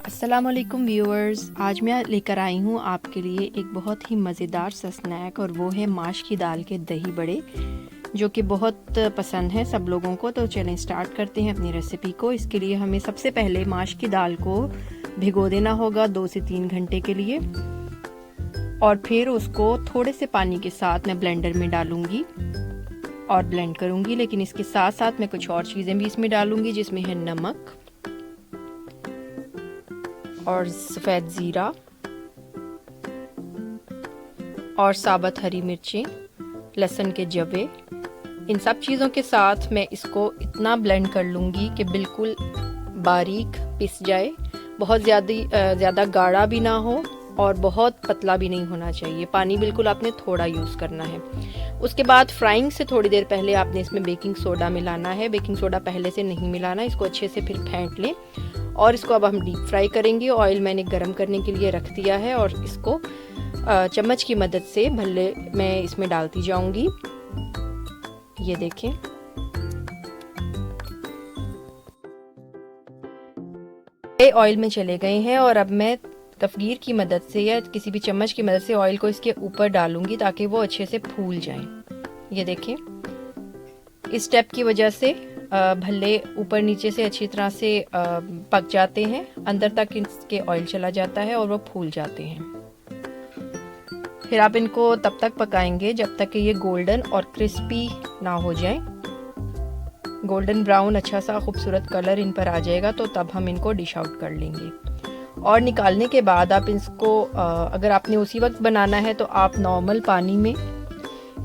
अस्सलामुअलैकुम व्यूअर्स, आज मैं लेकर आई हूँ आपके लिए एक बहुत ही मज़ेदार सा स्नैक और वो है माश की दाल के दही बड़े, जो कि बहुत पसंद है सब लोगों को। तो चलें स्टार्ट करते हैं अपनी रेसिपी को। इसके लिए हमें सबसे पहले माश की दाल को भिगो देना होगा 2 से 3 घंटे के लिए, और फिर उसको थोड़े से पानी के साथ मैं ब्लेंडर में डालूंगी और ब्लेंड करूंगी। लेकिन इसके साथ साथ मैं कुछ और चीज़ें भी इसमें डालूंगी, जिसमें है नमक और सफ़ेद ज़ीरा और साबुत हरी मिर्चें, लहसुन के जवे। इन सब चीज़ों के साथ मैं इसको इतना ब्लेंड कर लूँगी कि बिल्कुल बारीक पिस जाए। बहुत ज़्यादा गाढ़ा भी ना हो और बहुत पतला भी नहीं होना चाहिए। पानी बिल्कुल आपने थोड़ा यूज़ करना है। उसके बाद फ्राइंग से थोड़ी देर पहले आपने इसमें बेकिंग सोडा मिलाना है। बेकिंग सोडा पहले से नहीं मिलाना, इसको अच्छे से फिर फेंट लें। और इसको अब हम डीप फ्राई करेंगे। ऑयल मैंने गरम करने के लिए रख दिया है और इसको चम्मच की मदद से भल्ले मैं इसमें डालती जाऊंगी। ये देखें, ऑयल में चले गए हैं और अब मैं तफगीर की मदद से या किसी भी चम्मच की मदद से ऑयल को इसके ऊपर डालूंगी ताकि वो अच्छे से फूल जाएं। ये देखें, इस स्टेप की वजह से भल्ले ऊपर नीचे से अच्छी तरह से पक जाते हैं, अंदर तक इसके ऑयल चला जाता है और वो फूल जाते हैं। फिर आप इनको तब तक पकाएंगे जब तक कि ये गोल्डन और क्रिस्पी ना हो जाए। गोल्डन ब्राउन अच्छा सा खूबसूरत कलर इन पर आ जाएगा तो तब हम इनको डिश आउट कर लेंगे। और निकालने के बाद आप इसको अगर आपने उसी वक्त बनाना है तो आप नॉर्मल पानी में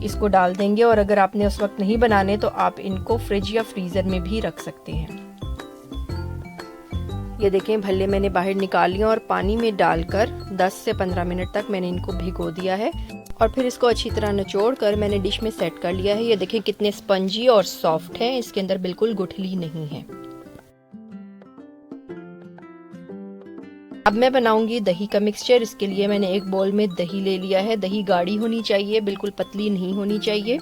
इसको डाल देंगे, और अगर आपने उस वक्त नहीं बनाने तो आप इनको फ्रिज या फ्रीज़र में भी रख सकते हैं। ये देखें, भल्ले मैंने बाहर निकाल लिए और पानी में डालकर 10 से 15 मिनट तक मैंने इनको भिगो दिया है और फिर इसको अच्छी तरह निचोड़ कर मैंने डिश में सेट कर लिया है। ये देखें कितने स्पंजी और सॉफ्ट हैं, इसके अंदर बिल्कुल गुठली नहीं है। अब मैं बनाऊंगी दही का मिक्सचर। इसके लिए मैंने एक बाउल में दही ले लिया है। दही गाढ़ी होनी चाहिए, बिल्कुल पतली नहीं होनी चाहिए।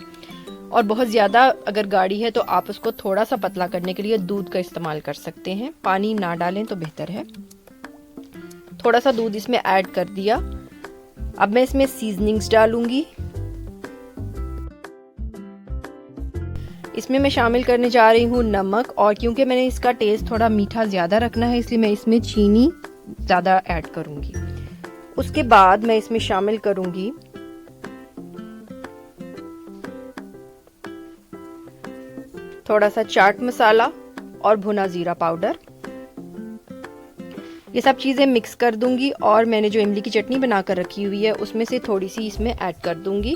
और बहुत ज़्यादा अगर गाढ़ी है तो आप उसको थोड़ा सा पतला करने के लिए दूध का इस्तेमाल कर सकते हैं। पानी ना डालें तो बेहतर है। थोड़ा सा दूध इसमें ऐड कर दिया। अब मैं इसमें सीजनिंग्स डालूंगी। इसमें मैं शामिल करने जा रही हूँ नमक, और क्योंकि मैंने इसका टेस्ट थोड़ा मीठा ज़्यादा रखना है इसलिए मैं इसमें चीनी ज़्यादा ऐड करूंगी। उसके बाद मैं इसमें शामिल करूंगी थोड़ा सा चाट मसाला और भुना जीरा पाउडर। ये सब चीज़ें मिक्स कर दूंगी और मैंने जो इमली की चटनी बनाकर रखी हुई है उसमें से थोड़ी सी इसमें ऐड कर दूंगी।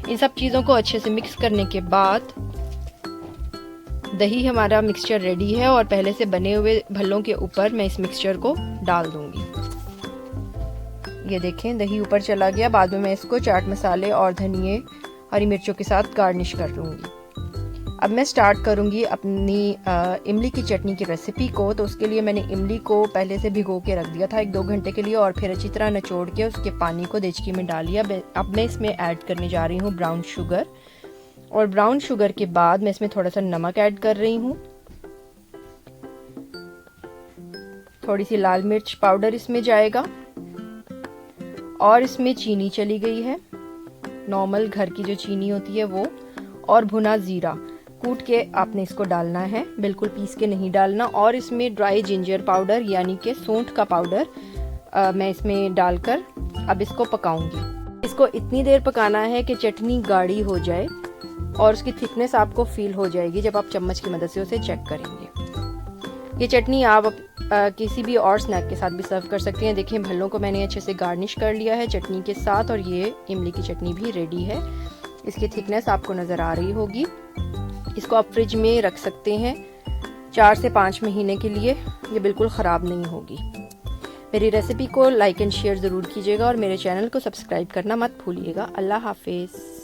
इन सब चीज़ों को अच्छे से मिक्स करने के बाद दही हमारा मिक्सचर रेडी है और पहले से बने हुए भल्लों के ऊपर मैं इस मिक्सचर को डाल दूंगी। ये देखें, दही ऊपर चला गया। बाद में मैं इसको चाट मसाले और धनिए हरी मिर्चों के साथ गार्निश कर लूँगी। अब मैं स्टार्ट करूँगी अपनी इमली की चटनी की रेसिपी को। तो उसके लिए मैंने इमली को पहले से भिगो के रख दिया था 1-2 घंटे के लिए, और फिर अच्छी तरह निचोड़ के उसके पानी को देचकी में डाल लिया। अब मैं इसमें ऐड करने जा रही हूँ ब्राउन शुगर, और ब्राउन शुगर के बाद मैं इसमें थोड़ा सा नमक ऐड कर रही हूँ। थोड़ी सी लाल मिर्च पाउडर इसमें जाएगा, और इसमें चीनी चली गई है, नॉर्मल घर की जो चीनी होती है वो, और भुना जीरा कूट के आपने इसको डालना है, बिल्कुल पीस के नहीं डालना। और इसमें ड्राई जिंजर पाउडर यानी कि सौंठ का पाउडर मैं इसमें डालकर अब इसको पकाऊंगी। इसको इतनी देर पकाना है कि चटनी गाढ़ी हो जाए और उसकी थिकनेस आपको फील हो जाएगी जब आप चम्मच की मदद से उसे चेक करेंगे। ये चटनी आप किसी भी और स्नैक के साथ भी सर्व कर सकते हैं। देखिए, भल्लों को मैंने अच्छे से गार्निश कर लिया है चटनी के साथ, और ये इमली की चटनी भी रेडी है। इसकी थिकनेस आपको नज़र आ रही होगी। इसको आप फ्रिज में रख सकते हैं 4 से 5 महीने के लिए, ये बिल्कुल ख़राब नहीं होगी। मेरी रेसिपी को लाइक एंड शेयर ज़रूर कीजिएगा और मेरे चैनल को सब्सक्राइब करना मत भूलिएगा। अल्लाह हाफिज़।